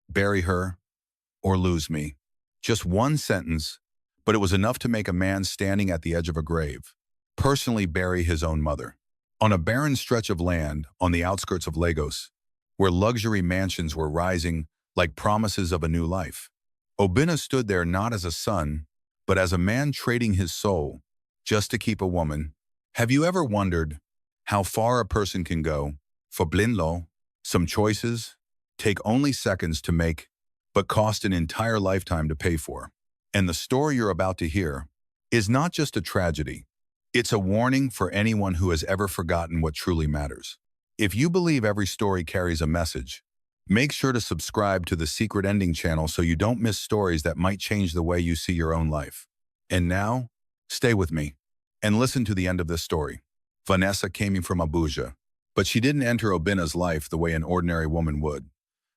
bury her, or lose me. Just one sentence, but it was enough to make a man standing at the edge of a grave personally bury his own mother. On a barren stretch of land on the outskirts of Lagos, where luxury mansions were rising like promises of a new life, Obinna stood there not as a son, but as a man trading his soul just to keep a woman. Have you ever wondered how far a person can go for blinlo? Some choices take only seconds to make, but cost an entire lifetime to pay for. And the story you're about to hear is not just a tragedy. It's a warning for anyone who has ever forgotten what truly matters. If you believe every story carries a message, make sure to subscribe to the Secret Ending channel so you don't miss stories that might change the way you see your own life. And now, stay with me and listen to the end of this story. Vanessa came from Abuja, but she didn't enter Obinna's life the way an ordinary woman would.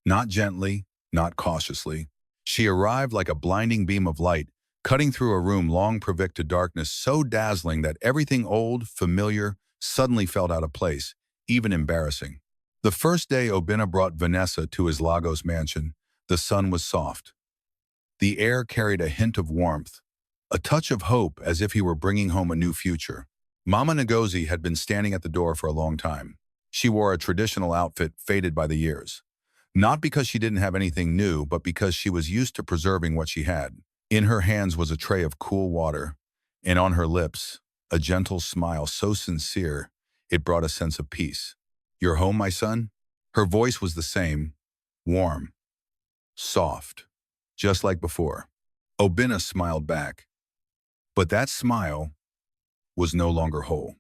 Not gently, not cautiously. She arrived like a blinding beam of light, cutting through a room long privileged to darkness so dazzling that everything old, familiar, suddenly felt out of place, even embarrassing. The first day Obinna brought Vanessa to his Lagos mansion, the sun was soft. The air carried a hint of warmth, a touch of hope as if he were bringing home a new future. Mama Ngozi had been standing at the door for a long time. She wore a traditional outfit faded by the years. Not because she didn't have anything new, but because she was used to preserving what she had. In her hands was a tray of cool water, and on her lips, a gentle smile so sincere, it brought a sense of peace. "You're home, my son?" Her voice was the same, warm, soft, just like before. Obinna smiled back, but that smile was no longer whole.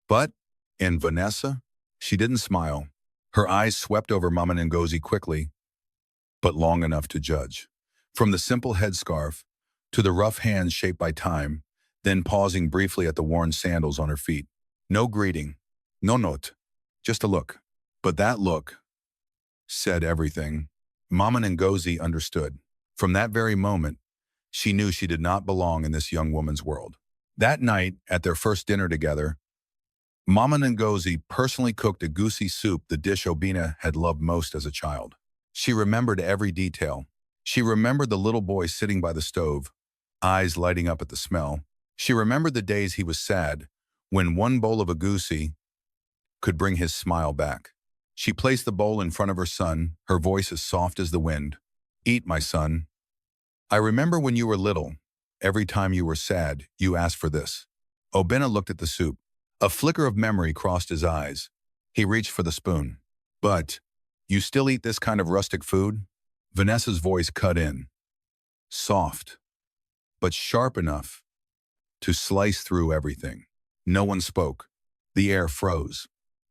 But in Vanessa, she didn't smile. Her eyes swept over Mama Ngozi quickly, but long enough to judge. From the simple headscarf to the rough hands shaped by time, then pausing briefly at the worn sandals on her feet. No greeting, no note, just a look. But that look said everything. Mama Ngozi understood. From that very moment, she knew she did not belong in this young woman's world. That night, at their first dinner together, Mama Ngozi personally cooked a goosey soup, the dish Obinna had loved most as a child. She remembered every detail. She remembered the little boy sitting by the stove, eyes lighting up at the smell. She remembered the days he was sad, when one bowl of a goosey could bring his smile back. She placed the bowl in front of her son, her voice as soft as the wind. "Eat, my son. I remember when you were little, every time you were sad, you asked for this." Obinna looked at the soup. A flicker of memory crossed his eyes. He reached for the spoon. "But you still eat this kind of rustic food?" Vanessa's voice cut in, soft, but sharp enough to slice through everything. No one spoke. The air froze.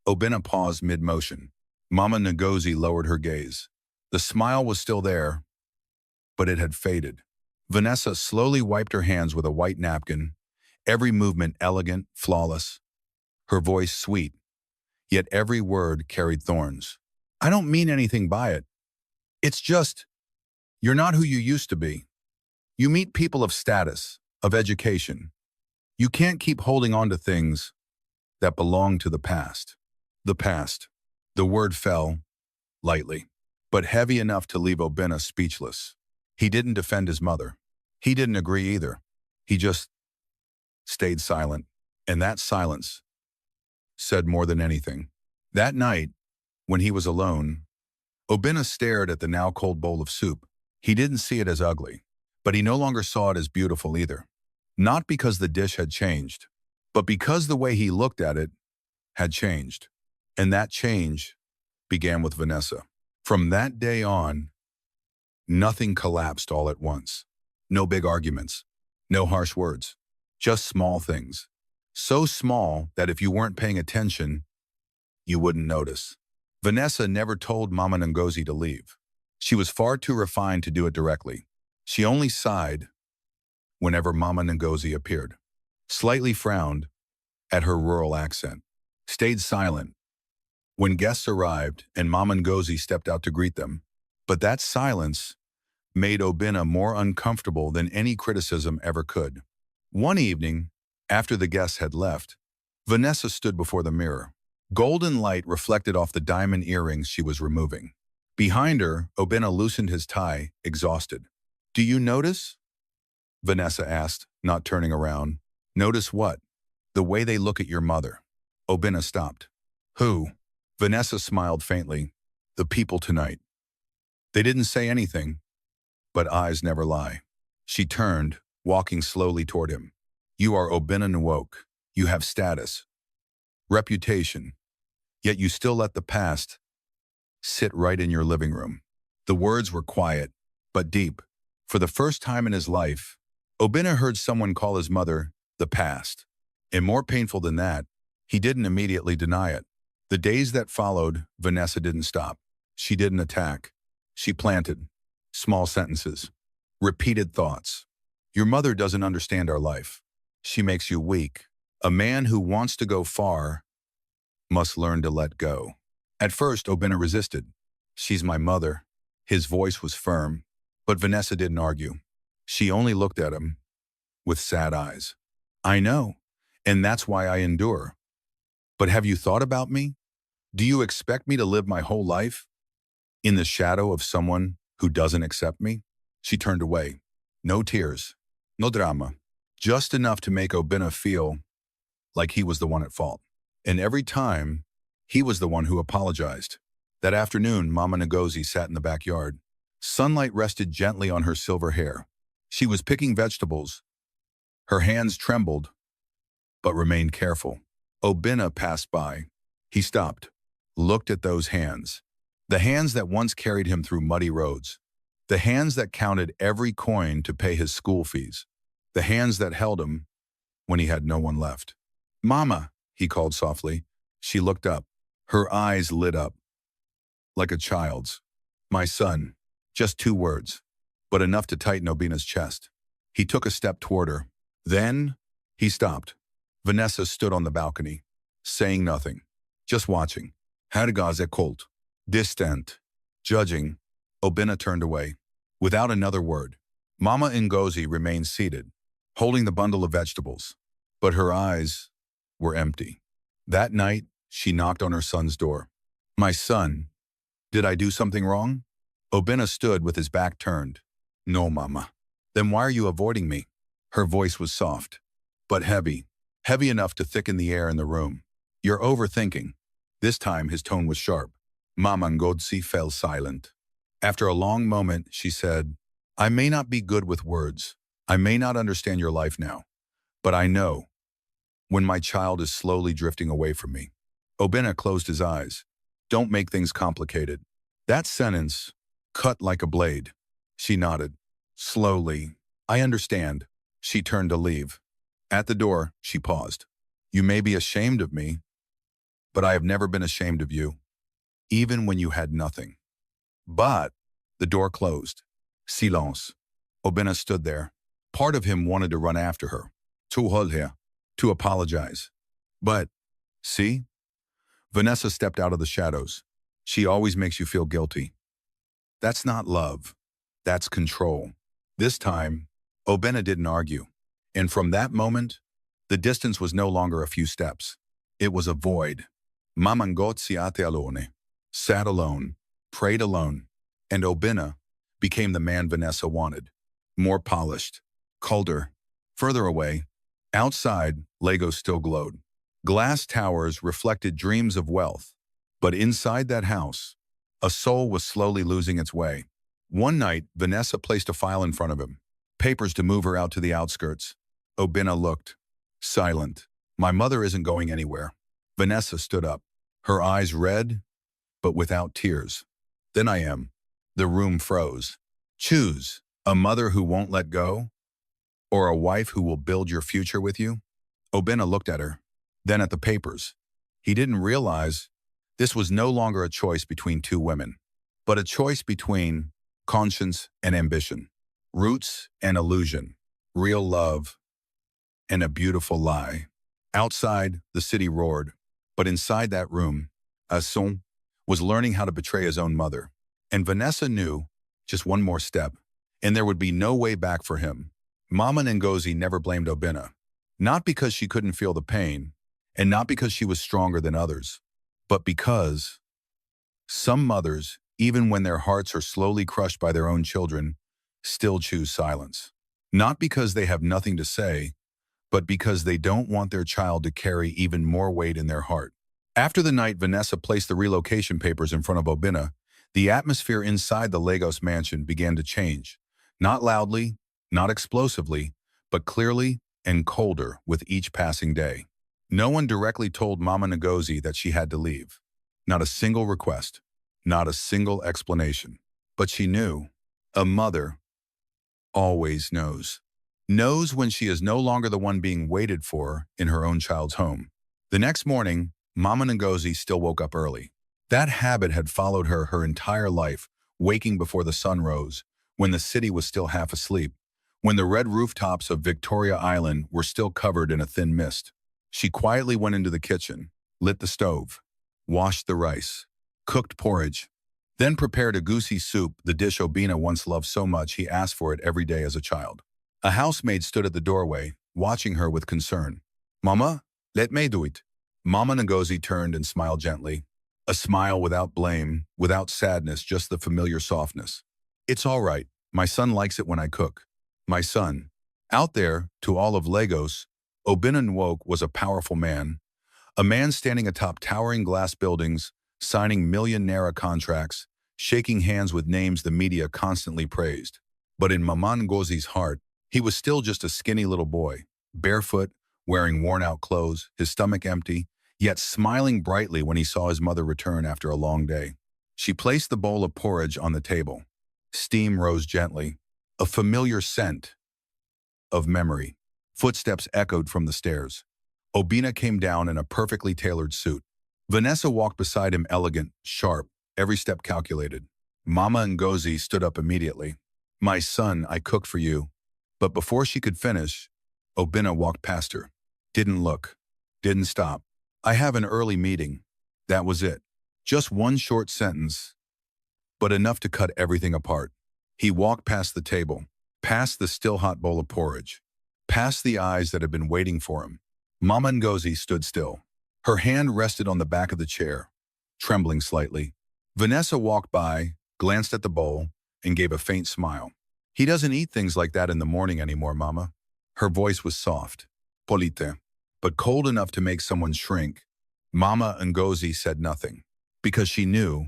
Obinna paused mid-motion. Mama Ngozi lowered her gaze. The smile was still there, but it had faded. Vanessa slowly wiped her hands with a white napkin, every movement elegant, flawless, her voice sweet, yet every word carried thorns. "I don't mean anything by it. It's just, you're not who you used to be. You meet people of status, of education. You can't keep holding on to things that belong to the past." The past. The word fell, lightly, but heavy enough to leave Obinna speechless. He didn't defend his mother. He didn't agree either. He just stayed silent, and that silence said more than anything. That night, when he was alone, Obinna stared at the now cold bowl of soup. He didn't see it as ugly, but he no longer saw it as beautiful either. Not because the dish had changed, but because the way he looked at it had changed. And that change began with Vanessa. From that day on, nothing collapsed all at once. No big arguments, no harsh words, just small things. So small that if you weren't paying attention, you wouldn't notice. Vanessa never told Mama Ngozi to leave. She was far too refined to do it directly. She only sighed whenever Mama Ngozi appeared, slightly frowned at her rural accent, stayed silent when guests arrived and Mama Ngozi stepped out to greet them. But that silence made Obinna more uncomfortable than any criticism ever could. One evening, after the guests had left, Vanessa stood before the mirror. Golden light reflected off the diamond earrings she was removing. Behind her, Obina loosened his tie, exhausted. Do you notice? Vanessa asked, not turning around. Notice what? The way they look at your mother. Obina stopped. Who? Vanessa smiled faintly. The people tonight. They didn't say anything, but eyes never lie. She turned, walking slowly toward him. You are Obina Nwok. You have status, reputation, yet you still let the past sit right in your living room. The words were quiet, but deep. For the first time in his life, Obina heard someone call his mother the past. And more painful than that, he didn't immediately deny it. The days that followed, Vanessa didn't stop. She didn't attack. She planted. Small sentences. Repeated thoughts. Your mother doesn't understand our life. She makes you weak. A man who wants to go far must learn to let go. At first, Obina resisted. She's my mother. His voice was firm, but Vanessa didn't argue. She only looked at him with sad eyes. I know, and that's why I endure. But have you thought about me? Do you expect me to live my whole life in the shadow of someone who doesn't accept me? She turned away. No tears, no drama, just enough to make Obina feel like he was the one at fault. And every time, he was the one who apologized. That afternoon, Mama Ngozi sat in the backyard. Sunlight rested gently on her silver hair. She was picking vegetables. Her hands trembled, but remained careful. Obina passed by. He stopped, looked at those hands. The hands that once carried him through muddy roads. The hands that counted every coin to pay his school fees. The hands that held him when he had no one left. Mama, he called softly. She looked up. Her eyes lit up like a child's. My son. Just 2 words, but enough to tighten Obina's chest. He took a step toward her. Then he stopped. Vanessa stood on the balcony, saying nothing, just watching. Hergaze colt. Distant. Judging. Obina turned away. Without another word. Mama Ngozi remained seated, holding the bundle of vegetables, but her eyes were empty. That night, she knocked on her son's door. My son, did I do something wrong? Obina stood with his back turned. No, Mama. Then why are you avoiding me? Her voice was soft, but heavy enough to thicken the air in the room. You're overthinking. This time his tone was sharp. Mama Ngozi fell silent. After a long moment, she said, I may not be good with words. I may not understand your life now, but I know when my child is slowly drifting away from me. Obina closed his eyes. Don't make things complicated. That sentence cut like a blade. She nodded. Slowly. I understand. She turned to leave. At the door, she paused. You may be ashamed of me, but I have never been ashamed of you, even when you had nothing. But the door closed. Silence. Obina stood there. Part of him wanted to run after her, to hold her, to apologize. But, see? Vanessa stepped out of the shadows. She always makes you feel guilty. That's not love. That's control. This time, Obina didn't argue. And from that moment, the distance was no longer a few steps. It was a void. Mama Ngozi ate alone, sat alone, prayed alone, and Obina became the man Vanessa wanted. More polished, colder, further away. Outside, Legos still glowed. Glass towers reflected dreams of wealth. But inside that house, a soul was slowly losing its way. One night, Vanessa placed a file in front of him, papers to move her out to the outskirts. Obina looked, silent. My mother isn't going anywhere. Vanessa stood up, her eyes red, but without tears. Then I am. The room froze. Choose a mother who won't let go, or a wife who will build your future with you. Obina looked at her, then at the papers. He didn't realize this was no longer a choice between 2 women, but a choice between conscience and ambition, roots and illusion, real love and a beautiful lie. Outside, the city roared, but inside that room, Asson was learning how to betray his own mother. And Vanessa knew just one more step, and there would be no way back for him. Mama Ngozi never blamed Obina, not because she couldn't feel the pain, and not because she was stronger than others, but because some mothers even when their hearts are slowly crushed by their own children, still choose silence. Not because they have nothing to say, but because they don't want their child to carry even more weight in their heart. After the night Vanessa placed the relocation papers in front of Obina, the atmosphere inside the Lagos mansion began to change. Not loudly, not explosively, but clearly and colder with each passing day. No one directly told Mama Ngozi that she had to leave. Not a single request, not a single explanation. But she knew. A mother always knows. Knows when she is no longer the one being waited for in her own child's home. The next morning, Mama Ngozi still woke up early. That habit had followed her entire life, waking before the sun rose, when the city was still half asleep, when the red rooftops of Victoria Island were still covered in a thin mist. She quietly went into the kitchen, lit the stove, washed the rice, cooked porridge, then prepared a goosey soup, the dish Obina once loved so much he asked for it every day as a child. A housemaid stood at the doorway, watching her with concern. "Mama, let me do it." Mama Ngozi turned and smiled gently. A smile without blame, without sadness, just the familiar softness. "It's all right. My son likes it when I cook." My son. Out there, to all of Lagos, Obina Nwoke was a powerful man. A man standing atop towering glass buildings, signing million naira contracts, shaking hands with names the media constantly praised. But in Mama Ngozi's heart, he was still just a skinny little boy, barefoot, wearing worn-out clothes, his stomach empty, yet smiling brightly when he saw his mother return after a long day. She placed the bowl of porridge on the table. Steam rose gently, a familiar scent of memory. Footsteps echoed from the stairs. Obina came down in a perfectly tailored suit. Vanessa walked beside him, elegant, sharp, every step calculated. Mama Ngozi stood up immediately. "My son, I cooked for you." But before she could finish, Obina walked past her. Didn't look. Didn't stop. "I have an early meeting." That was it. Just one short sentence, but enough to cut everything apart. He walked past the table, past the still hot bowl of porridge, past the eyes that had been waiting for him. Mama Ngozi stood still. Her hand rested on the back of the chair, trembling slightly. Vanessa walked by, glanced at the bowl, and gave a faint smile. "He doesn't eat things like that in the morning anymore, Mama." Her voice was soft, polite, but cold enough to make someone shrink. Mama Ngozi said nothing, because she knew,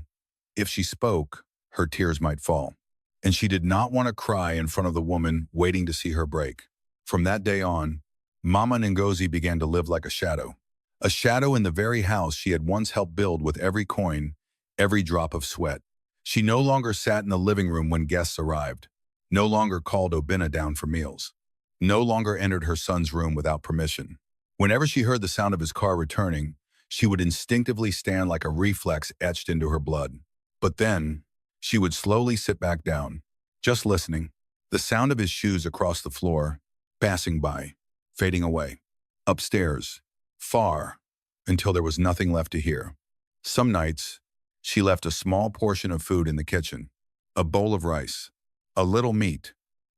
if she spoke, her tears might fall. And she did not want to cry in front of the woman waiting to see her break. From that day on, Mama Ngozi began to live like a shadow in the very house she had once helped build with every coin, every drop of sweat. She no longer sat in the living room when guests arrived, no longer called Obina down for meals, no longer entered her son's room without permission. Whenever she heard the sound of his car returning, she would instinctively stand like a reflex etched into her blood. But then, she would slowly sit back down, just listening, the sound of his shoes across the floor, passing by, fading away. Upstairs, far, until there was nothing left to hear. Some nights, she left a small portion of food in the kitchen, a bowl of rice, a little meat,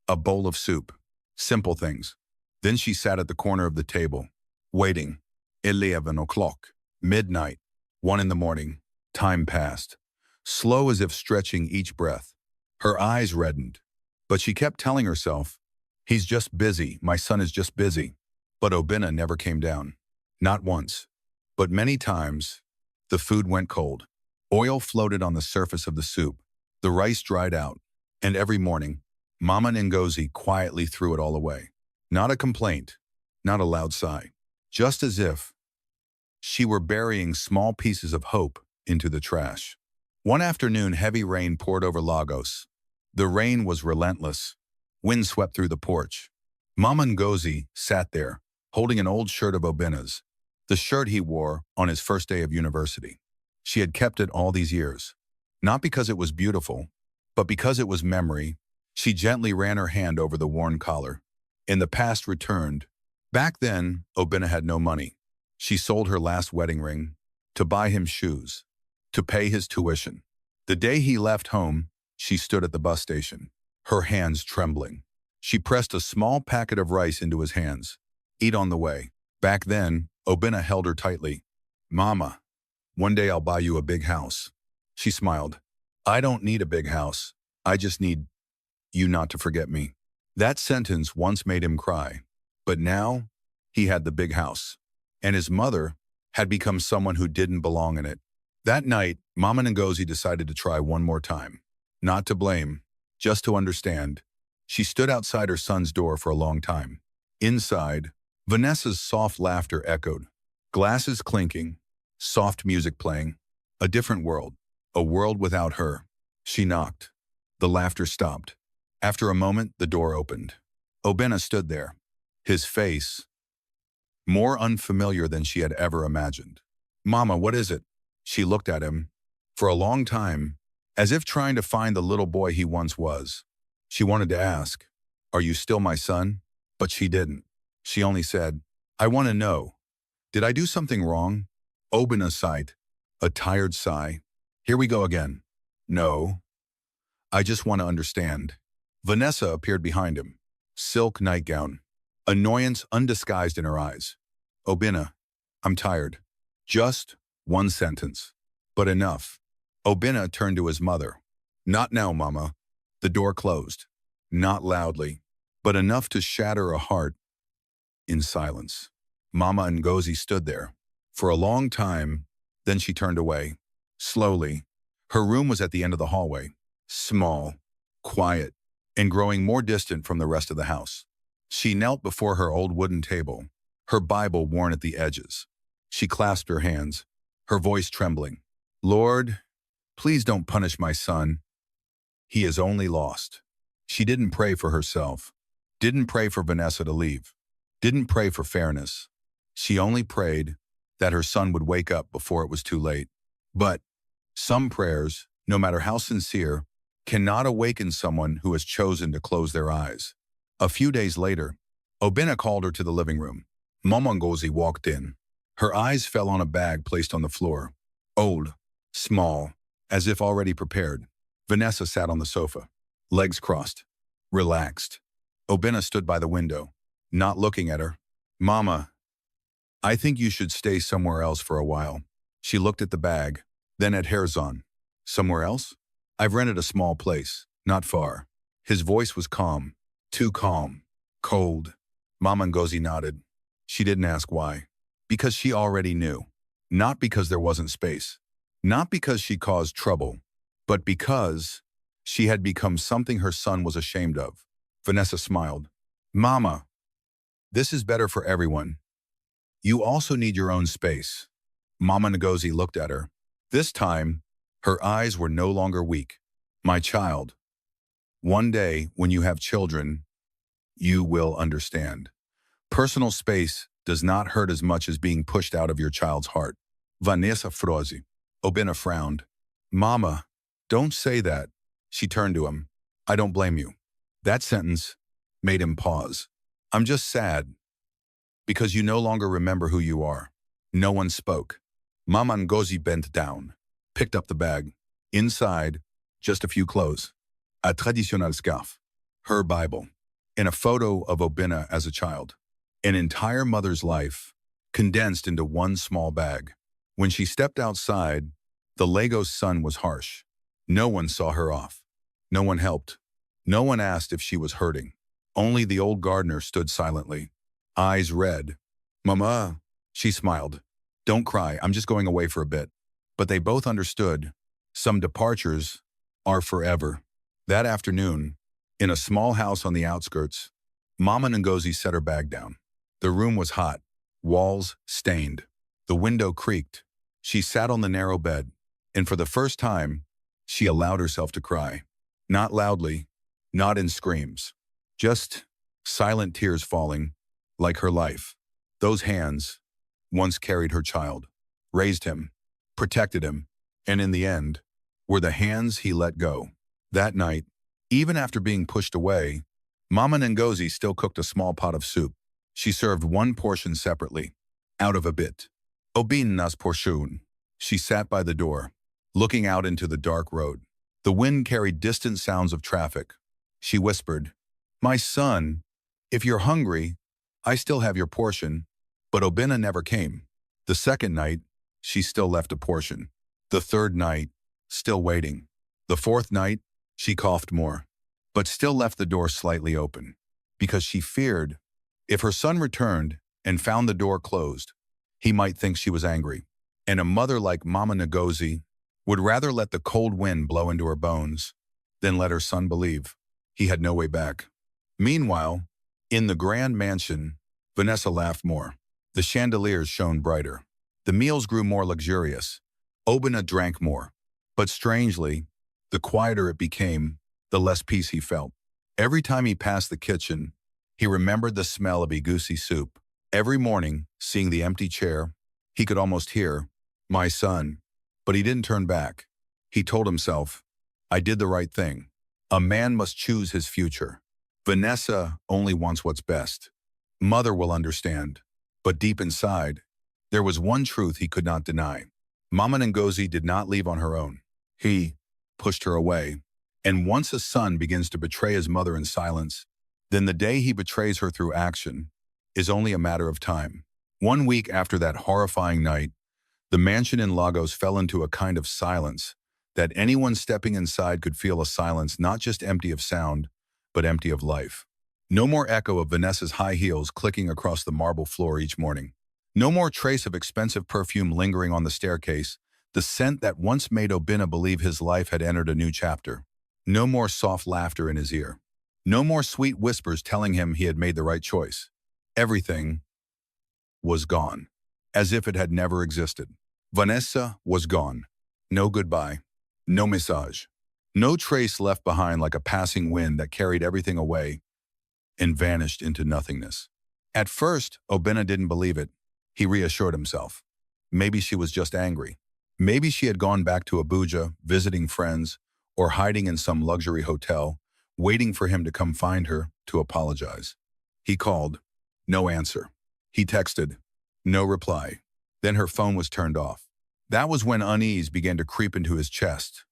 a bowl of soup, simple things. Then she sat at the corner of the table, waiting. 11 o'clock, midnight, 1 in the morning. Time passed, slow as if stretching each breath. Her eyes reddened, but she kept telling herself, "He's just busy, my son is just busy." But Obina never came down. Not once, but many times. The food went cold. Oil floated on the surface of the soup. The rice dried out. And every morning, Mama Ngozi quietly threw it all away. Not a complaint, not a loud sigh. Just as if she were burying small pieces of hope into the trash. One afternoon, heavy rain poured over Lagos. The rain was relentless. Wind swept through the porch. Mama Ngozi sat there, holding an old shirt of Obina's, the shirt he wore on his first day of university. She had kept it all these years, not because it was beautiful, but because it was memory. She gently ran her hand over the worn collar. In the past returned. Back then, Obina had no money. She sold her last wedding ring to buy him shoes, to pay his tuition. The day he left home, she stood at the bus station, her hands trembling. She pressed a small packet of rice into his hands. "Eat on the way." Back then, Obina held her tightly. "Mama, one day I'll buy you a big house." She smiled. I don't need a big house. I just need you not to forget me. That sentence once made him cry, but now he had the big house, and his mother had become someone who didn't belong in it. That night, Mama Ngozi decided to try one more time. Not to blame, just to understand. She stood outside her son's door for a long time. Inside, Vanessa's soft laughter echoed. Glasses clinking, soft music playing. A different world. A world without her. She knocked. The laughter stopped. After a moment, the door opened. Obinna stood there, his face more unfamiliar than she had ever imagined. Mama, what is it? She looked at him for a long time, as if trying to find the little boy he once was. She wanted to ask, "Are you still my son?" But she didn't. She only said, "I want to know. Did I do something wrong?" Obinna sighed, a tired sigh. "Here we go again." "No. I just want to understand." Vanessa appeared behind him, silk nightgown, annoyance undisguised in her eyes. "Obinna, I'm tired. Just one sentence. But enough." Obinna turned to his mother. "Not now, Mama." The door closed. Not loudly, but enough to shatter a heart. In silence, Mama Ngozi stood there for a long time, then she turned away. Slowly, her room was at the end of the hallway, small, quiet, and growing more distant from the rest of the house. She knelt before her old wooden table, her Bible worn at the edges. She clasped her hands, her voice trembling. "Lord, please don't punish my son. He is only lost." She didn't pray for herself, didn't pray for Vanessa to leave, didn't pray for fairness. She only prayed that her son would wake up before it was too late. But some prayers, no matter how sincere, cannot awaken someone who has chosen to close their eyes. A few days later, Obinna called her to the living room. Mama Ngozi walked in. Her eyes fell on a bag placed on the floor. Old, small, as if already prepared. Vanessa sat on the sofa, legs crossed, relaxed. Obinna stood by the window, not looking at her. "Mama, I think you should stay somewhere else for a while." She looked at the bag, then at Herzon. "Somewhere else?" "I've rented a small place, not far." His voice was calm, too calm, cold. Mama Ngozi nodded. She didn't ask why. Because she already knew. Not because there wasn't space. Not because she caused trouble, but because she had become something her son was ashamed of. Vanessa smiled. "Mama, this is better for everyone. You also need your own space." Mama Ngozi looked at her. This time, her eyes were no longer weak. "My child, one day when you have children, you will understand. Personal space does not hurt as much as being pushed out of your child's heart." Vanessa froze. Obinna frowned. "Mama, don't say that." She turned to him. "I don't blame you." That sentence made him pause. "I'm just sad because you no longer remember who you are." No one spoke. Mama Ngozi bent down, picked up the bag. Inside, just a few clothes. A traditional scarf. Her Bible. And a photo of Obinna as a child. An entire mother's life, condensed into one small bag. When she stepped outside, the Lego sun was harsh. No one saw her off. No one helped. No one asked if she was hurting. Only the old gardener stood silently, eyes red. "Mama," she smiled. "Don't cry, I'm just going away for a bit." But they both understood. Some departures are forever. That afternoon, in a small house on the outskirts, Mama Ngozi set her bag down. The room was hot, walls stained. The window creaked. She sat on the narrow bed, and for the first time, she allowed herself to cry. Not loudly, not in screams. Just silent tears falling, like her life. Those hands once carried her child, raised him, protected him, and in the end, were the hands he let go. That night, even after being pushed away, Mama Ngozi still cooked a small pot of soup. She served one portion separately, out of a bit. Obinna's portion. She sat by the door, looking out into the dark road. The wind carried distant sounds of traffic. She whispered, "My son, if you're hungry, I still have your portion." But Obinna never came. The second night, she still left a portion. The third night, still waiting. The fourth night, she coughed more, but still left the door slightly open, because she feared if her son returned and found the door closed, he might think she was angry. And a mother like Mama Ngozi would rather let the cold wind blow into her bones than let her son believe he had no way back. Meanwhile, in the grand mansion, Vanessa laughed more. The chandeliers shone brighter. The meals grew more luxurious. Obina drank more. But strangely, the quieter it became, the less peace he felt. Every time he passed the kitchen, he remembered the smell of egusi soup. Every morning, seeing the empty chair, he could almost hear, "My son." But he didn't turn back. He told himself, "I did the right thing. A man must choose his future. Vanessa only wants what's best. Mother will understand." But deep inside, there was one truth he could not deny. Mama Ngozi did not leave on her own. He pushed her away. And once a son begins to betray his mother in silence, then the day he betrays her through action is only a matter of time. 1 week after that horrifying night, the mansion in Lagos fell into a kind of silence that anyone stepping inside could feel, a silence not just empty of sound, but empty of life. No more echo of Vanessa's high heels clicking across the marble floor each morning. No more trace of expensive perfume lingering on the staircase, the scent that once made Obina believe his life had entered a new chapter. No more soft laughter in his ear. No more sweet whispers telling him he had made the right choice. Everything was gone, as if it had never existed. Vanessa was gone. No goodbye. No message. No trace left behind, like a passing wind that carried everything away and vanished into nothingness. At first, Obina didn't believe it. He reassured himself. Maybe she was just angry. Maybe she had gone back to Abuja, visiting friends, or hiding in some luxury hotel, waiting for him to come find her to apologize. He called. No answer. He texted. No reply. Then her phone was turned off. That was when unease began to creep into his chest.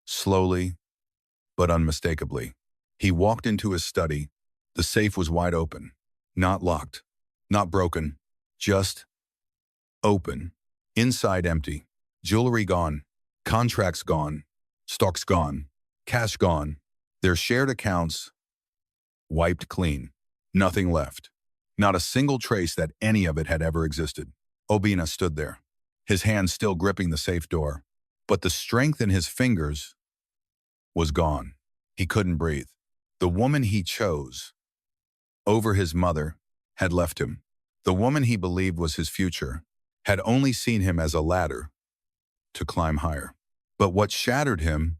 Slowly, but unmistakably. He walked into his study. The safe was wide open. Not locked. Not broken. Just open. Inside empty. Jewelry gone. Contracts gone. Stocks gone. Cash gone. Their shared accounts wiped clean. Nothing left. Not a single trace that any of it had ever existed. Obina stood there, his hand still gripping the safe door, but the strength in his fingers was gone. He couldn't breathe. The woman he chose over his mother had left him. The woman he believed was his future had only seen him as a ladder to climb higher. But what shattered him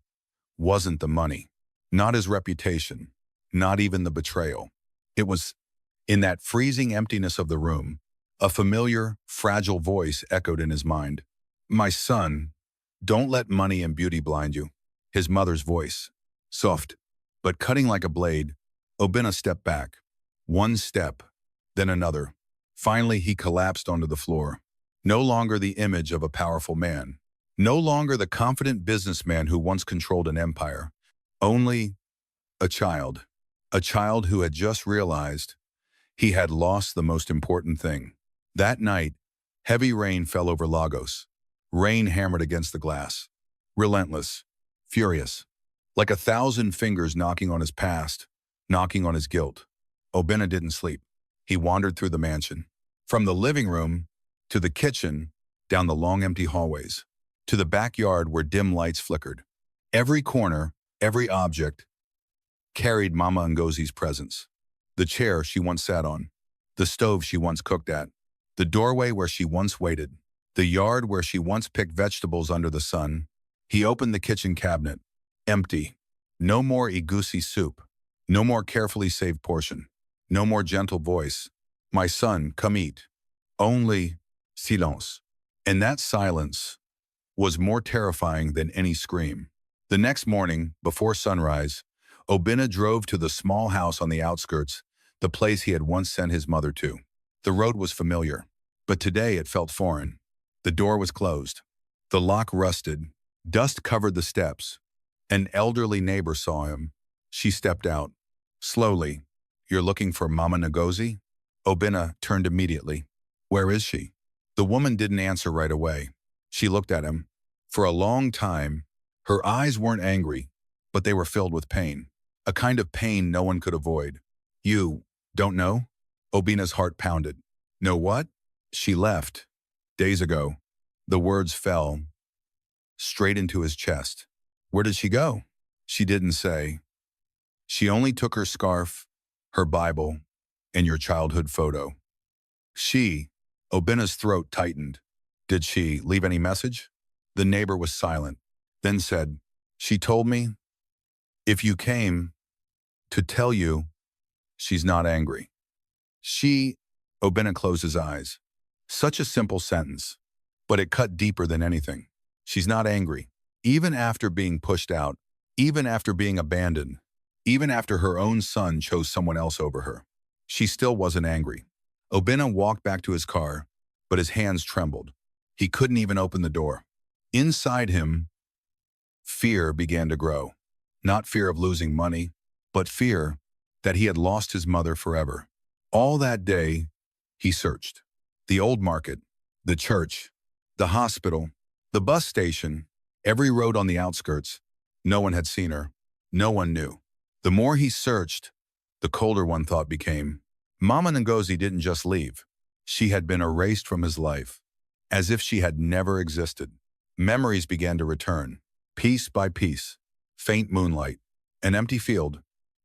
wasn't the money, not his reputation, not even the betrayal. It was in that freezing emptiness of the room. A familiar, fragile voice echoed in his mind. My son, don't let money and beauty blind you. His mother's voice, soft, but cutting like a blade. Obina stepped back. One step, then another. Finally, he collapsed onto the floor. No longer the image of a powerful man. No longer the confident businessman who once controlled an empire. Only a child. A child who had just realized he had lost the most important thing. That night, heavy rain fell over Lagos. Rain hammered against the glass. Relentless, furious, like 1,000 fingers knocking on his past, knocking on his guilt. Obina didn't sleep. He wandered through the mansion. From the living room to the kitchen, down the long empty hallways, to the backyard where dim lights flickered. Every corner, every object carried Mama Ngozi's presence. The chair she once sat on, the stove she once cooked at, the doorway where she once waited, the yard where she once picked vegetables under the sun. He opened the kitchen cabinet. Empty. No more egusi soup. No more carefully saved portion. No more gentle voice. My son, come eat. Only silence. And that silence was more terrifying than any scream. The next morning, before sunrise, Obina drove to the small house on the outskirts, the place he had once sent his mother to. The road was familiar, but today it felt foreign. The door was closed. The lock rusted. Dust covered the steps. An elderly neighbor saw him. She stepped out. Slowly. You're looking for Mama Ngozi? Obina turned immediately. Where is she? The woman didn't answer right away. She looked at him. For a long time, Her eyes weren't angry, but they were filled with pain. A kind of pain no one could avoid. You don't know? Obina's heart pounded. Know what? She left. Days ago. The words fell straight into his chest. Where did she go? She didn't say. She only took her scarf, her Bible, and your childhood photo. Obina's throat tightened. Did she leave any message? The neighbor was silent, then said, she told me, if you came, to tell you, she's not angry. Obina closed his eyes. Such a simple sentence, but it cut deeper than anything. She's not angry. Even after being pushed out, even after being abandoned, even after her own son chose someone else over her, she still wasn't angry. Obina walked back to his car, but his hands trembled. He couldn't even open the door. Inside him, fear began to grow. Not fear of losing money, but fear that he had lost his mother forever. All that day, he searched. The old market, the church, the hospital, the bus station, every road on the outskirts. No one had seen her. No one knew. The more he searched, the colder one thought became. Mama Ngozi didn't just leave. She had been erased from his life, as if she had never existed. Memories began to return, piece by piece. Faint moonlight, an empty field,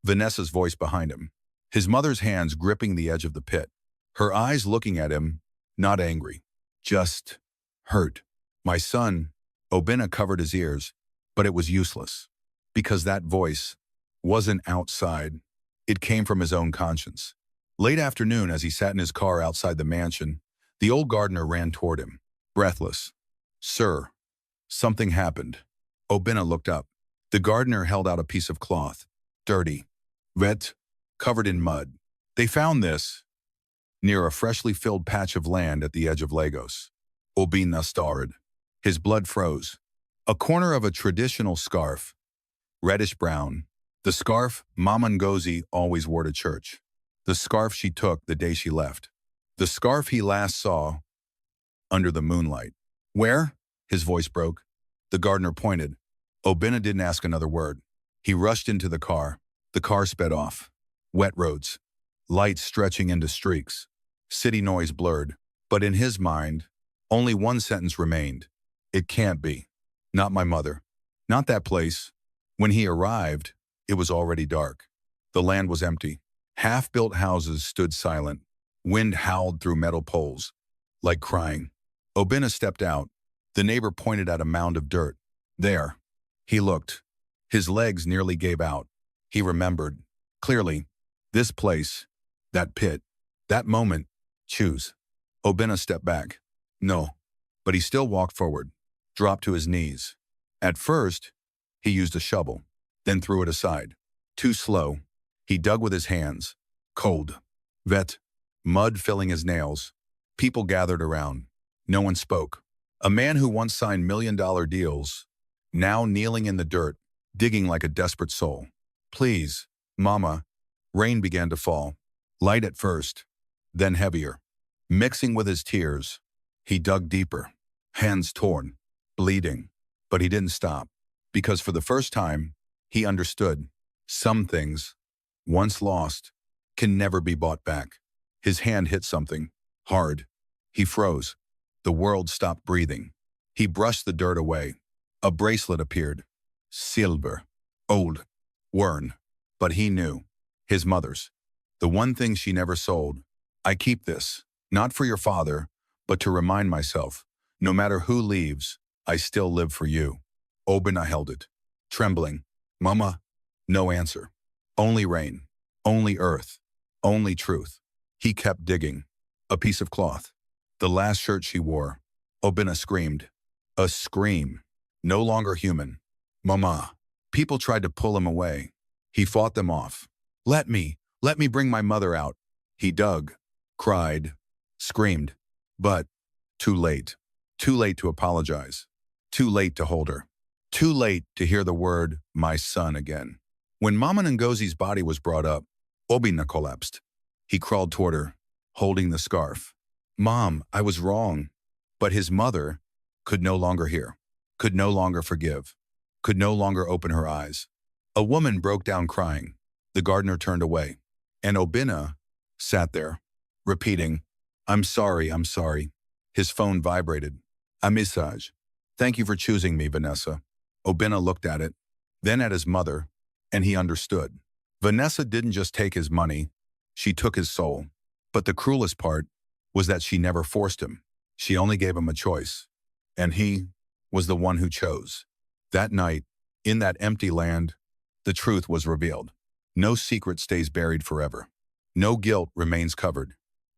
Vanessa's voice behind him, his mother's hands gripping the edge of the pit, her eyes looking at him, not angry, just hurt. My son, Obina covered his ears, but it was useless, because that voice wasn't outside. It came from his own conscience. Late afternoon, as he sat in his car outside the mansion, the old gardener ran toward him, breathless. Sir, something happened. Obina looked up. The gardener held out a piece of cloth, dirty, wet, covered in mud. They found this near a freshly filled patch of land at the edge of Lagos. Obina stared. His blood froze. A corner of a traditional scarf, reddish-brown, the scarf Mama Ngozi always wore to church. The scarf she took the day she left. The scarf he last saw under the moonlight. Where? His voice broke. The gardener pointed. Obina didn't ask another word. He rushed into the car. The car sped off. Wet roads. Lights stretching into streaks. City noise blurred. But in his mind, only one sentence remained. It can't be. Not my mother. Not that place. When he arrived, it was already dark. The land was empty. Half-built houses stood silent. Wind howled through metal poles, like crying. Obina stepped out. The neighbor pointed at a mound of dirt. There. He looked. His legs nearly gave out. He remembered. Clearly. This place. That pit. That moment. Choose. Obina stepped back. No. But he still walked forward. Dropped to his knees. At first, he used a shovel. Then threw it aside. Too slow. He dug with his hands. Cold. Wet. Mud filling his nails. People gathered around. No one spoke. A man who once signed million-dollar deals, now kneeling in the dirt, digging like a desperate soul. Please, Mama. Rain began to fall. Light at first, then heavier. Mixing with his tears, he dug deeper. Hands torn, bleeding. But he didn't stop. Because for the first time, he understood. Some things, once lost, can never be bought back. His hand hit something. Hard. He froze. The world stopped breathing. He brushed the dirt away. A bracelet appeared. Silver. Old. Worn. But he knew. His mother's. The one thing she never sold. I keep this, not for your father, but to remind myself, no matter who leaves, I still live for you. Obina held it, trembling. Mama. No answer. Only rain. Only earth. Only truth. He kept digging. A piece of cloth. The last shirt she wore. Obina screamed. A scream. No longer human. Mama. People tried to pull him away. He fought them off. Let me bring my mother out. He dug, cried, screamed. But too late. Too late to apologize. Too late to hold her. Too late to hear the word, my son, again. When Mama Ngozi's body was brought up, Obina collapsed. He crawled toward her, holding the scarf. Mom, I was wrong. But his mother could no longer hear, could no longer forgive. could no longer open her eyes. A woman broke down crying. The gardener turned away. And Obinna sat there, repeating, I'm sorry, I'm sorry. His phone vibrated. A message. Thank you for choosing me, Vanessa. Obinna looked at it, then at his mother, and he understood. Vanessa didn't just take his money, she took his soul. But the cruelest part was that she never forced him. She only gave him a choice. And he was the one who chose. That night, in that empty land, the truth was revealed. No secret stays buried forever. No guilt remains covered.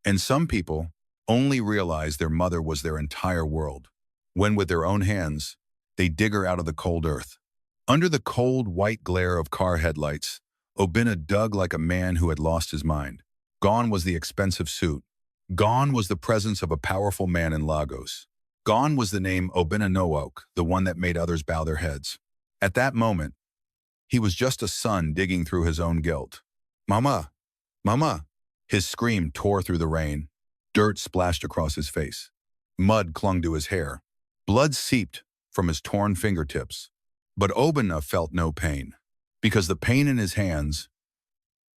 And some people only realize their mother was their entire world, when with their own hands, they dig her out of the cold earth. Under the cold, white glare of car headlights, Obinna dug like a man who had lost his mind. Gone was the expensive suit. Gone was the presence of a powerful man in Lagos. Gone was the name Obinna Nowok, the one that made others bow their heads. At that moment, he was just a son digging through his own guilt. Mama! Mama! His scream tore through the rain. Dirt splashed across his face. Mud clung to his hair. Blood seeped from his torn fingertips. But Obinna felt no pain, because the pain in his hands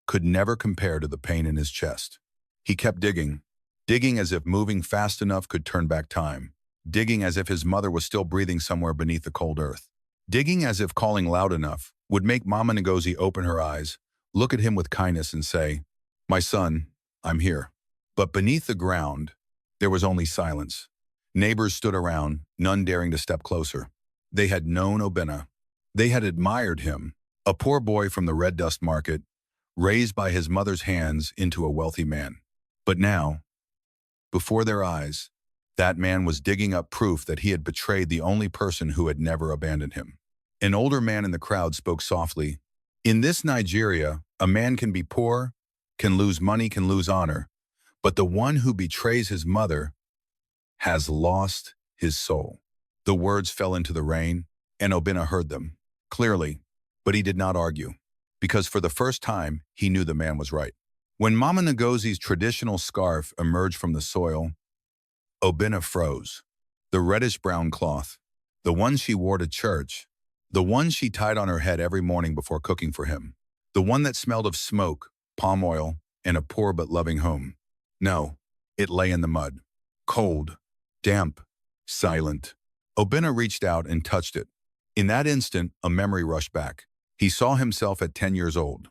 could never compare to the pain in his chest. He kept digging, digging as if moving fast enough could turn back time, digging as if his mother was still breathing somewhere beneath the cold earth, digging as if calling loud enough would make Mama Ngozi open her eyes, look at him with kindness and say, My son, I'm here. But beneath the ground, there was only silence. Neighbors stood around, none daring to step closer. They had known Obinna. They had admired him, a poor boy from the red dust market, raised by his mother's hands into a wealthy man. But now, before their eyes, that man was digging up proof that he had betrayed the only person who had never abandoned him. An older man in the crowd spoke softly. In this Nigeria, a man can be poor, can lose money, can lose honor, but the one who betrays his mother has lost his soul. The words fell into the rain, and Obinna heard them, clearly, but he did not argue, because for the first time, he knew the man was right. When Mama Ngozi's traditional scarf emerged from the soil, Obinna froze. The reddish-brown cloth, the one she wore to church, the one she tied on her head every morning before cooking for him, the one that smelled of smoke, palm oil, and a poor but loving home. No, it lay in the mud, cold, damp, silent. Obinna reached out and touched it. In that instant, a memory rushed back. He saw himself at 10 years old.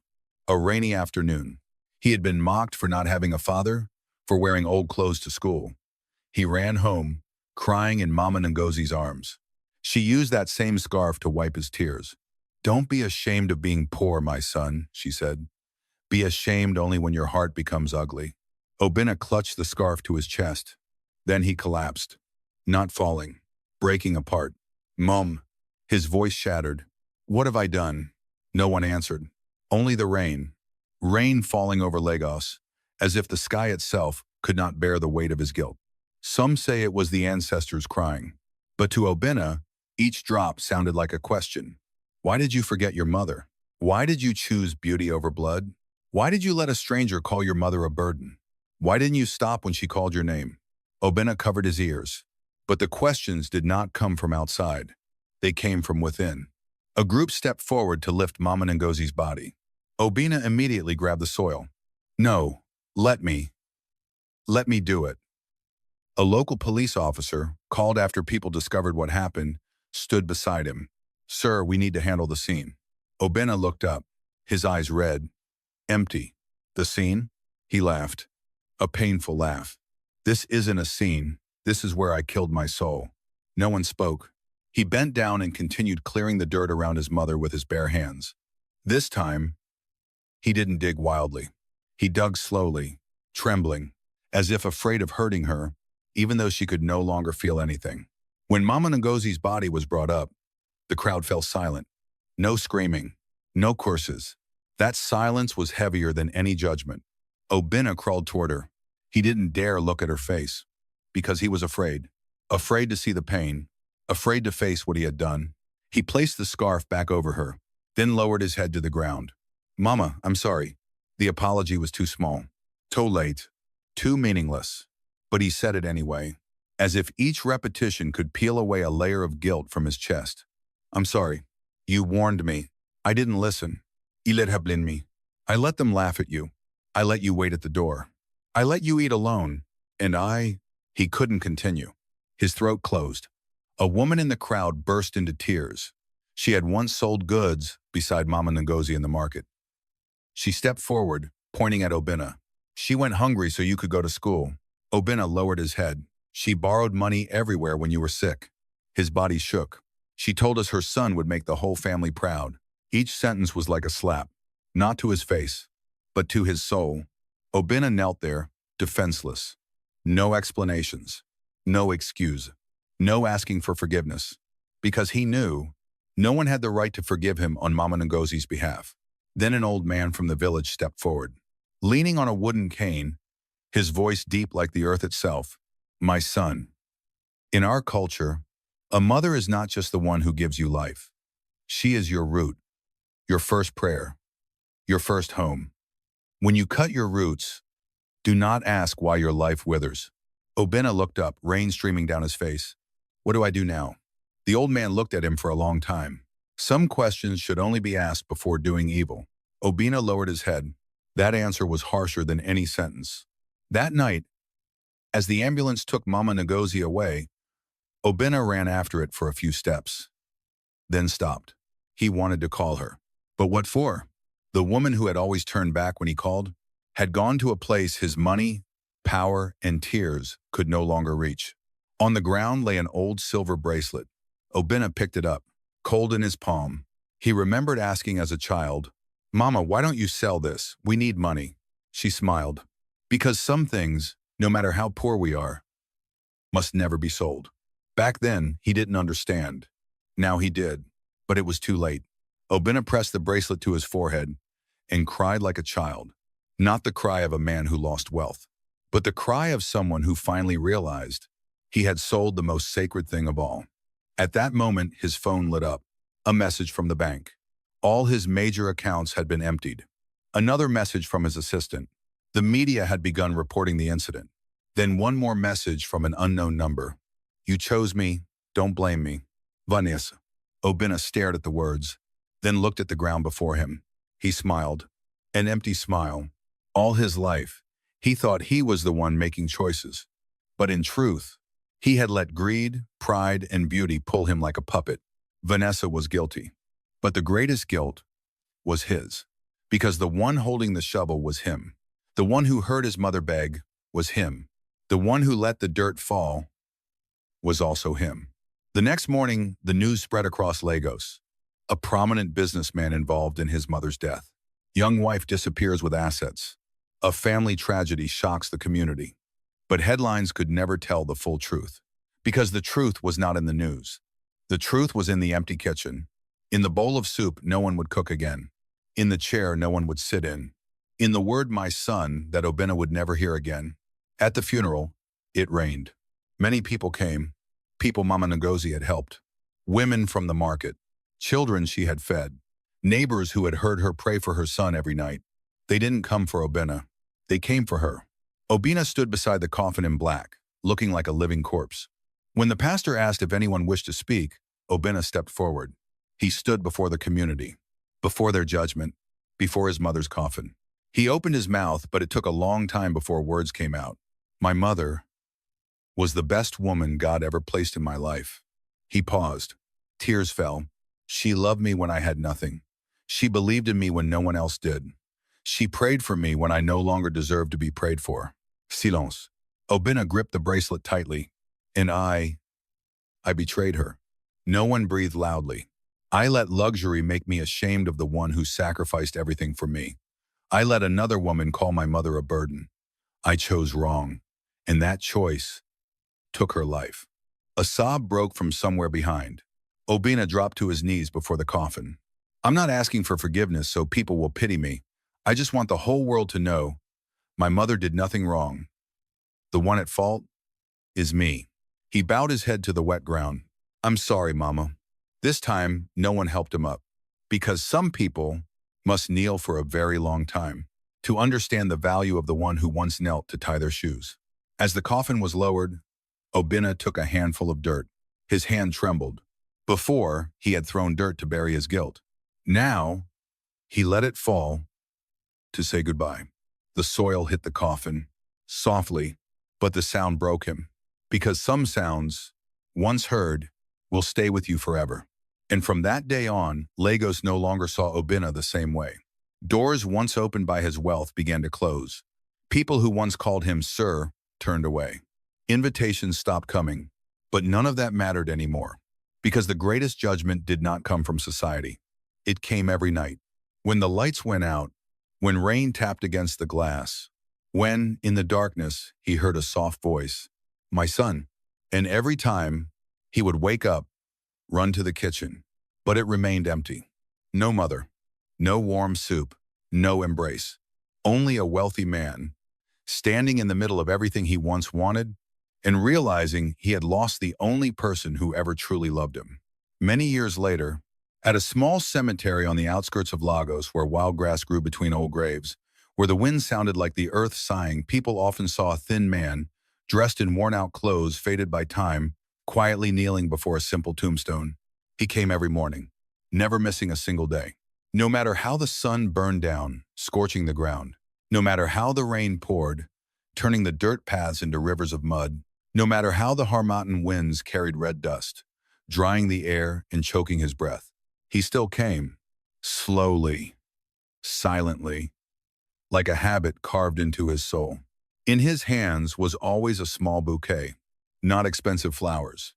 A rainy afternoon. He had been mocked for not having a father, for wearing old clothes to school. He ran home, crying in Mama Ngozi's arms. She used that same scarf to wipe his tears. Don't be ashamed of being poor, my son, she said. Be ashamed only when your heart becomes ugly. Obinna clutched the scarf to his chest. Then he collapsed, not falling, breaking apart. Mom, his voice shattered. What have I done? No one answered. Only the rain. Rain falling over Lagos, as if the sky itself could not bear the weight of his guilt. Some say it was the ancestors crying. But to Obinna, each drop sounded like a question. Why did you forget your mother? Why did you choose beauty over blood? Why did you let a stranger call your mother a burden? Why didn't you stop when she called your name? Obinna covered his ears. But the questions did not come from outside. They came from within. A group stepped forward to lift Mama Ngozi's body. Obinna immediately grabbed the soil. No, let me do it. A local police officer, called after people discovered what happened, stood beside him. Sir, we need to handle the scene. Obinna looked up, his eyes red, empty. The scene? He laughed. A painful laugh. This isn't a scene. This is where I killed my soul. No one spoke. He bent down and continued clearing the dirt around his mother with his bare hands. This time, he didn't dig wildly. He dug slowly, trembling, as if afraid of hurting her, even though she could no longer feel anything. When Mama Ngozi's body was brought up, the crowd fell silent. No screaming, no curses. That silence was heavier than any judgment. Obinna crawled toward her. He didn't dare look at her face, because he was afraid. Afraid to see the pain, afraid to face what he had done. He placed the scarf back over her, then lowered his head to the ground. Mama, I'm sorry. The apology was too small, too late, too meaningless. But he said it anyway, as if each repetition could peel away a layer of guilt from his chest. I'm sorry. You warned me. I didn't listen. İler hablin me. I let them laugh at you. I let you wait at the door. I let you eat alone. And he couldn't continue. His throat closed. A woman in the crowd burst into tears. She had once sold goods beside Mama Ngozi in the market. She stepped forward, pointing at Obinna. She went hungry so you could go to school. Obinna lowered his head. She borrowed money everywhere when you were sick. His body shook. She told us her son would make the whole family proud. Each sentence was like a slap, not to his face, but to his soul. Obinna knelt there, defenseless. No explanations, no excuse, no asking for forgiveness, because he knew no one had the right to forgive him on Mama Ngozi's behalf. Then an old man from the village stepped forward. Leaning on a wooden cane, his voice deep like the earth itself, "My son, in our culture, a mother is not just the one who gives you life. She is your root, your first prayer, your first home. When you cut your roots, do not ask why your life withers." Obinna looked up, rain streaming down his face. "What do I do now?" The old man looked at him for a long time. Some questions should only be asked before doing evil. Obinna lowered his head. That answer was harsher than any sentence. That night, as the ambulance took Mama Ngozi away, Obinna ran after it for a few steps, then stopped. He wanted to call her. But what for? The woman who had always turned back when he called had gone to a place his money, power, and tears could no longer reach. On the ground lay an old silver bracelet. Obinna picked it up, cold in his palm. He remembered asking as a child, "Mama, why don't you sell this? We need money." She smiled. "Because some things, no matter how poor we are, must never be sold." Back then, he didn't understand. Now he did, but it was too late. Obinna pressed the bracelet to his forehead and cried like a child. Not the cry of a man who lost wealth, but the cry of someone who finally realized he had sold the most sacred thing of all. At that moment, his phone lit up. A message from the bank. All his major accounts had been emptied. Another message from his assistant. The media had begun reporting the incident. Then one more message from an unknown number. "You chose me. Don't blame me. Vanessa." Obinna stared at the words, then looked at the ground before him. He smiled. An empty smile. All his life, he thought he was the one making choices. But in truth, he had let greed, pride, and beauty pull him like a puppet. Vanessa was guilty. But the greatest guilt was his. Because the one holding the shovel was him. The one who heard his mother beg was him. The one who let the dirt fall was also him. The next morning, the news spread across Lagos. A prominent businessman involved in his mother's death. Young wife disappears with assets. A family tragedy shocks the community. But headlines could never tell the full truth. Because the truth was not in the news. The truth was in the empty kitchen. In the bowl of soup no one would cook again. In the chair no one would sit in. In the word "my son" that Obinna would never hear again. At the funeral, it rained. Many people came. People Mama Ngozi had helped. Women from the market. Children she had fed. Neighbors who had heard her pray for her son every night. They didn't come for Obinna. They came for her. Obinna stood beside the coffin in black, looking like a living corpse. When the pastor asked if anyone wished to speak, Obinna stepped forward. He stood before the community, before their judgment, before his mother's coffin. He opened his mouth, but it took a long time before words came out. "My mother was the best woman God ever placed in my life." He paused. Tears fell. "She loved me when I had nothing. She believed in me when no one else did. She prayed for me when I no longer deserved to be prayed for." Silence. Obinna gripped the bracelet tightly. "And I betrayed her." No one breathed loudly. "I let luxury make me ashamed of the one who sacrificed everything for me. I let another woman call my mother a burden. I chose wrong, and that choice took her life." A sob broke from somewhere behind. Obinna dropped to his knees before the coffin. "I'm not asking for forgiveness so people will pity me. I just want the whole world to know my mother did nothing wrong. The one at fault is me." He bowed his head to the wet ground. "I'm sorry, Mama." This time, no one helped him up. Because some people must kneel for a very long time to understand the value of the one who once knelt to tie their shoes. As the coffin was lowered, Obinna took a handful of dirt. His hand trembled. Before, he had thrown dirt to bury his guilt. Now, he let it fall to say goodbye. The soil hit the coffin, softly, but the sound broke him. Because some sounds, once heard, will stay with you forever. And from that day on, Lagos no longer saw Obinna the same way. Doors once opened by his wealth began to close. People who once called him Sir turned away. Invitations stopped coming, but none of that mattered anymore. Because the greatest judgment did not come from society. It came every night. When the lights went out, when rain tapped against the glass, when, in the darkness, he heard a soft voice, "My son." And every time, he would wake up, run to the kitchen, but it remained empty. No mother, no warm soup, no embrace. Only a wealthy man, standing in the middle of everything he once wanted, and realizing he had lost the only person who ever truly loved him. Many years later, at a small cemetery on the outskirts of Lagos where wild grass grew between old graves, where the wind sounded like the earth sighing, people often saw a thin man, dressed in worn-out clothes faded by time, quietly kneeling before a simple tombstone. He came every morning, never missing a single day. No matter how the sun burned down, scorching the ground, no matter how the rain poured, turning the dirt paths into rivers of mud, no matter how the Harmattan winds carried red dust, drying the air and choking his breath, he still came, slowly, silently, like a habit carved into his soul. In his hands was always a small bouquet, not expensive flowers,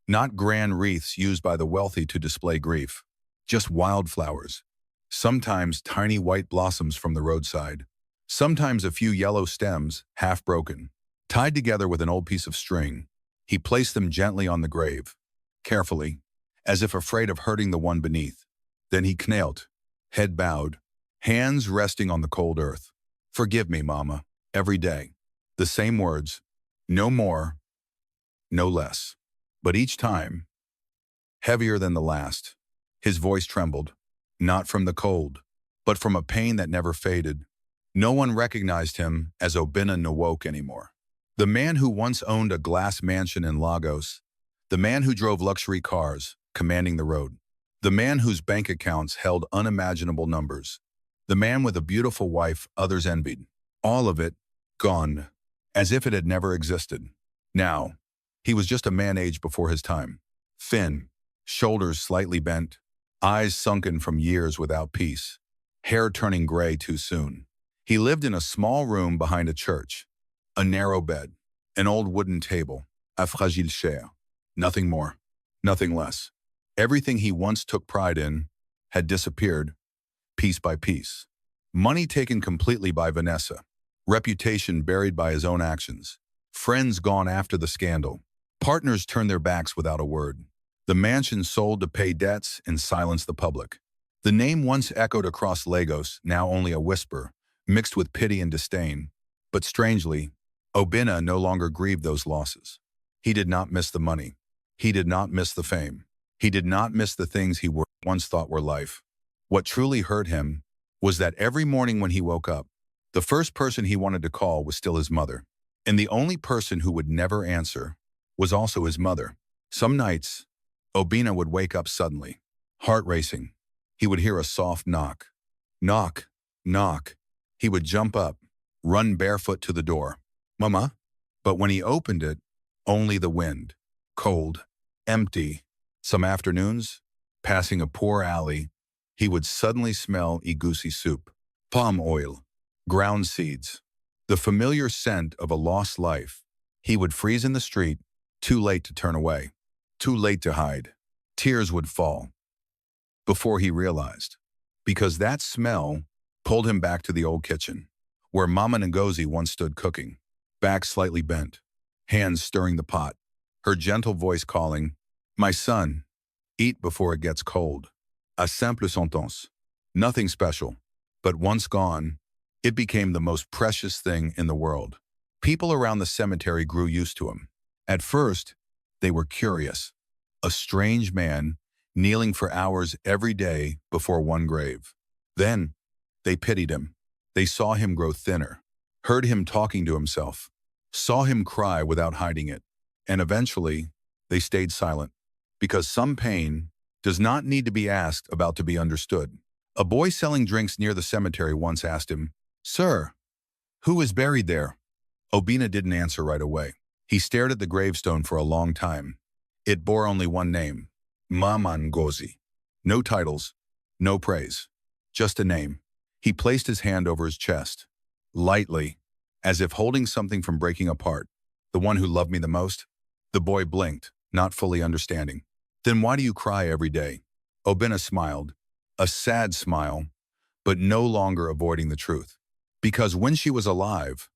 not grand wreaths used by the wealthy to display grief, just wildflowers, sometimes tiny white blossoms from the roadside, sometimes a few yellow stems, half broken. Tied together with an old piece of string, he placed them gently on the grave, carefully, as if afraid of hurting the one beneath. Then he knelt, head bowed, hands resting on the cold earth. "Forgive me, Mama," every day. The same words, no more, no less. But each time, heavier than the last, his voice trembled, not from the cold, but from a pain that never faded. No one recognized him as Obinna Nwok anymore. The man who once owned a glass mansion in Lagos, the man who drove luxury cars, commanding the road, the man whose bank accounts held unimaginable numbers, the man with a beautiful wife others envied, all of it gone, as if it had never existed. Now, he was just a man aged before his time, thin, shoulders slightly bent, eyes sunken from years without peace, hair turning gray too soon. He lived in a small room behind a church, a narrow bed, an old wooden table, a fragile chair. Nothing more, nothing less. Everything he once took pride in had disappeared, piece by piece. Money taken completely by Vanessa, reputation buried by his own actions, friends gone after the scandal, partners turned their backs without a word. The mansion sold to pay debts and silence the public. The name once echoed across Lagos, now only a whisper, mixed with pity and disdain. But strangely, Obinna no longer grieved those losses. He did not miss the money. He did not miss the fame. He did not miss the things he once thought were life. What truly hurt him was that every morning when he woke up, the first person he wanted to call was still his mother. And the only person who would never answer was also his mother. Some nights, Obinna would wake up suddenly, heart racing. He would hear a soft knock. Knock, knock. He would jump up, run barefoot to the door. "Mama?" But when he opened it, only the wind. Cold, empty. Some afternoons, passing a poor alley, he would suddenly smell egusi soup, palm oil, ground seeds, the familiar scent of a lost life. He would freeze in the street, too late to turn away, too late to hide. Tears would fall before he realized, because that smell pulled him back to the old kitchen, where Mama Ngozi once stood cooking, back slightly bent, hands stirring the pot, her gentle voice calling, "My son, eat before it gets cold." A simple sentence, nothing special, but once gone, it became the most precious thing in the world. People around the cemetery grew used to him. At first, they were curious. A strange man kneeling for hours every day before one grave. Then, they pitied him. They saw him grow thinner, heard him talking to himself, saw him cry without hiding it, and eventually, they stayed silent. Because some pain does not need to be asked about to be understood. A boy selling drinks near the cemetery once asked him, "Sir, who is buried there?" Obina didn't answer right away. He stared at the gravestone for a long time. It bore only one name, Mama Ngozi. No titles, no praise, just a name. He placed his hand over his chest, lightly, as if holding something from breaking apart. "The one who loved me the most?" The boy blinked, not fully understanding. "Then why do you cry every day?" Obina smiled, a sad smile, but no longer avoiding the truth. "Because when she was alive,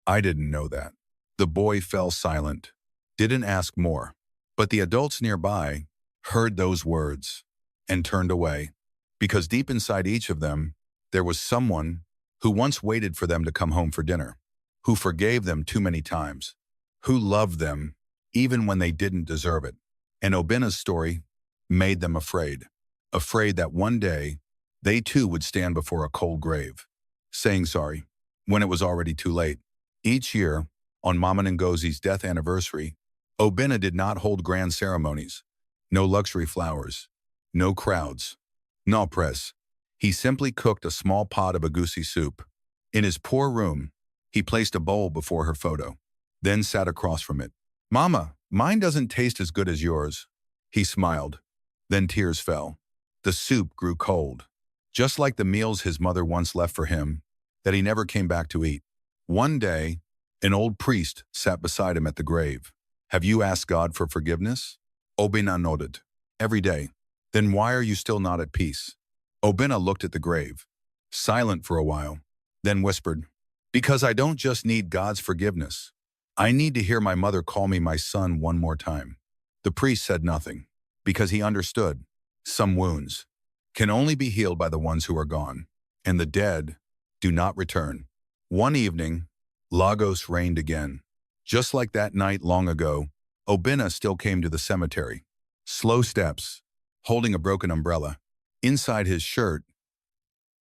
I didn't know that." The boy fell silent, didn't ask more. But the adults nearby heard those words and turned away, because deep inside each of them, there was someone who once waited for them to come home for dinner, who forgave them too many times, who loved them even when they didn't deserve it. And Obina's story made them afraid that one day they too would stand before a cold grave, saying sorry when it was already too late. Each year, on Mama Ngozi's death anniversary, Obina did not hold grand ceremonies, no luxury flowers, no crowds, no press. He simply cooked a small pot of agusi soup. In his poor room, he placed a bowl before her photo, then sat across from it. "Mama, mine doesn't taste as good as yours." He smiled. Then tears fell. The soup grew cold, just like the meals his mother once left for him that he never came back to eat. One day, an old priest sat beside him at the grave. "Have you asked God for forgiveness?" Obina nodded. "Every day." "Then why are you still not at peace?" Obina looked at the grave, silent for a while, then whispered, "Because I don't just need God's forgiveness. I need to hear my mother call me my son one more time." The priest said nothing, because he understood. Some wounds can only be healed by the ones who are gone, and the dead do not return. One evening, Lagos rained again. Just like that night long ago, Obina still came to the cemetery. Slow steps, holding a broken umbrella. Inside his shirt,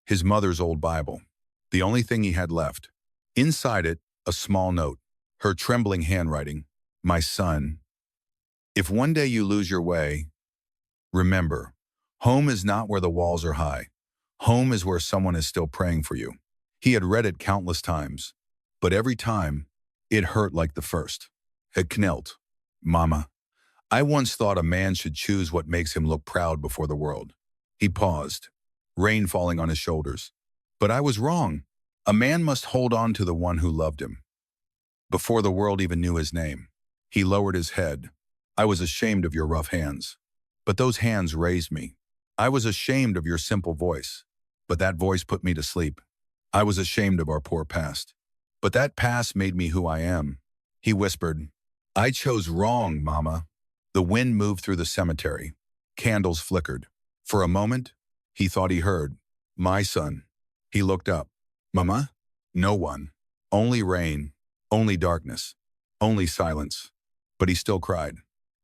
his mother's old Bible, the only thing he had left. Inside it, a small note, her trembling handwriting. "My son, if one day you lose your way, remember, home is not where the walls are high. Home is where someone is still praying for you." He had read it countless times, but every time, it hurt like the first. Had knelt. "Mama, I once thought a man should choose what makes him look proud before the world." He paused, rain falling on his shoulders. "But I was wrong. A man must hold on to the one who loved him." Before the world even knew his name, he lowered his head. "I was ashamed of your rough hands, but those hands raised me. I was ashamed of your simple voice, but that voice put me to sleep. I was ashamed of our poor past, but that past made me who I am." He whispered, "I chose wrong, Mama." The wind moved through the cemetery. Candles flickered. For a moment, he thought he heard, "My son." He looked up. "Mama?" No one. Only rain. Only darkness. Only silence. But he still cried.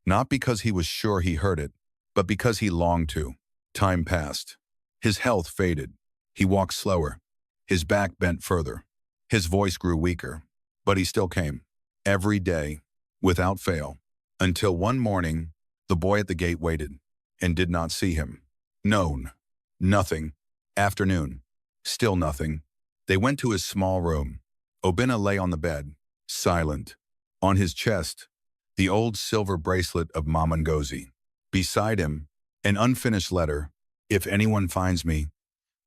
Not because he was sure he heard it, but because he longed to. Time passed. His health faded. He walked slower. His back bent further. His voice grew weaker. But he still came. Every day, without fail. Until one morning, the boy at the gate waited and did not see him. Noon. Nothing. Afternoon. Still nothing. They went to his small room. Obina lay on the bed, silent. On his chest, the old silver bracelet of Mama Ngozi. Beside him, an unfinished letter. "If anyone finds me,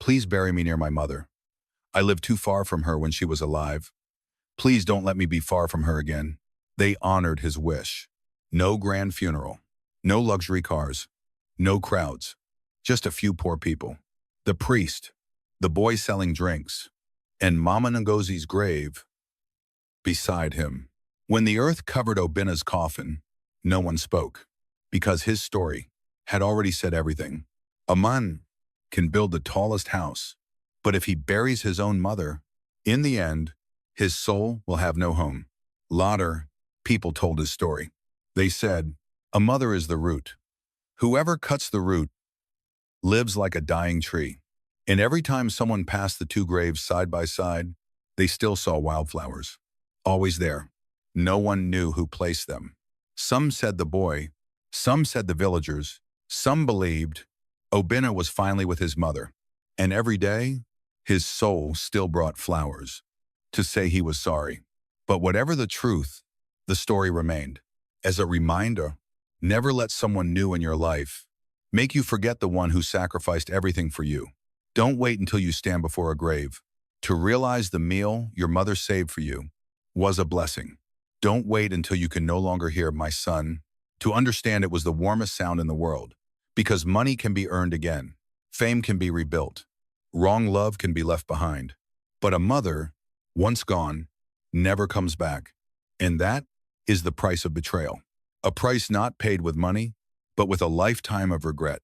please bury me near my mother. I lived too far from her when she was alive. Please don't let me be far from her again." They honored his wish. No grand funeral. No luxury cars. No crowds. Just a few poor people. The priest, the boy selling drinks, and Mama Ngozi's grave beside him. When the earth covered Obina's coffin, no one spoke, because his story had already said everything. A man can build the tallest house, but if he buries his own mother, in the end, his soul will have no home. Later, people told his story. They said, "A mother is the root. Whoever cuts the root lives like a dying tree." And every time someone passed the two graves side by side, they still saw wildflowers. Always there. No one knew who placed them. Some said the boy, Some said the villagers, some believed Obina was finally with his mother, and every day, his soul still brought flowers to say he was sorry. But whatever the truth, the story remained. As a reminder, never let someone new in your life make you forget the one who sacrificed everything for you. Don't wait until you stand before a grave to realize the meal your mother saved for you was a blessing. Don't wait until you can no longer hear "my son" to understand it was the warmest sound in the world. Because money can be earned again, fame can be rebuilt, wrong love can be left behind. But a mother, once gone, never comes back. And that is the price of betrayal. A price not paid with money, but with a lifetime of regret.